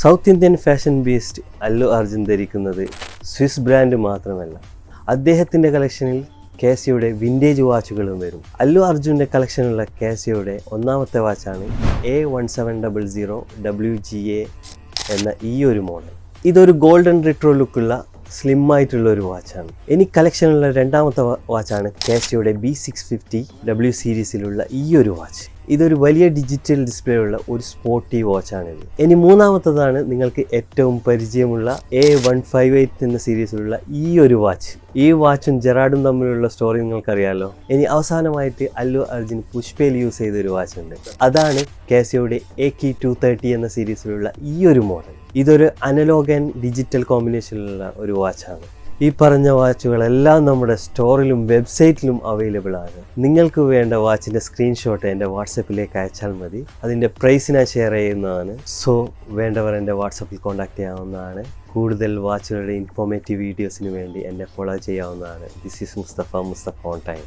South Indian fashion beast Allu Arjun ധരിക്കുന്നത് Swiss brand മാത്രമല്ല, അദ്ദേഹത്തിൻ്റെ കളക്ഷനിൽ കാസിയോയുടെ വിൻറ്റേജ് വാച്ചുകളും വരും. അല്ലു അർജുൻ്റെ കളക്ഷനുള്ള കാസിയോയുടെ ഒന്നാമത്തെ വാച്ചാണ് A1700 WGA എന്ന ഈ ഒരു മോഡൽ. ഇതൊരു ഗോൾഡൻ റിട്രോ ലുക്കുള്ള സ്ലിം ആയിട്ടുള്ള ഒരു വാച്ചാണ്. ഇനി കളക്ഷനുള്ള രണ്ടാമത്തെ വാച്ചാണ് കാസിയോയുടെ B650 W സീരീസിലുള്ള ഈ ഒരു വാച്ച്. ഇതൊരു വലിയ ഡിജിറ്റൽ ഡിസ്പ്ലേ ഉള്ള ഒരു സ്പോർട്ടി വാച്ചാണിത്. ഇനി മൂന്നാമത്തതാണ് നിങ്ങൾക്ക് ഏറ്റവും പരിചയമുള്ള A158 എന്ന സീരീസിലുള്ള ഈ ഒരു വാച്ച്. ഈ വാച്ചും ജെറാഡും തമ്മിലുള്ള സ്റ്റോറി നിങ്ങൾക്കറിയാലോ. ഇനി അവസാനമായിട്ട് അല്ലു അർജുൻ പുഷ്പയിൽ യൂസ് ചെയ്തൊരു വാച്ച് ഉണ്ട്. അതാണ് കാസിയോയുടെ AK230 എന്ന സീരീസിലുള്ള ഈ ഒരു മോഡൽ. ഇതൊരു അനലോഗ് ആൻഡ് ഡിജിറ്റൽ കോമ്പിനേഷനിലുള്ള ഒരു വാച്ചാണ്. ഈ പറഞ്ഞ വാച്ചുകളെല്ലാം നമ്മുടെ സ്റ്റോറിലും വെബ്സൈറ്റിലും അവൈലബിൾ ആണ്. നിങ്ങൾക്ക് വേണ്ട വാച്ചിൻ്റെ സ്ക്രീൻഷോട്ട് എൻ്റെ വാട്സപ്പിലേക്ക് അയച്ചാൽ മതി. അതിൻ്റെ പ്രൈസ് ഞാൻ ഷെയർ ചെയ്യുന്നതാണ്. സോ വേണ്ടവർ എൻ്റെ വാട്സപ്പിൽ കോൺടാക്ട് ചെയ്യാവുന്നതാണ്. കൂടുതൽ വാച്ചുകളുടെ ഇൻഫോർമേറ്റീവ് വീഡിയോസിന് വേണ്ടി എന്നെ ഫോളോ ചെയ്യാവുന്നതാണ്. This is Mustafa on time.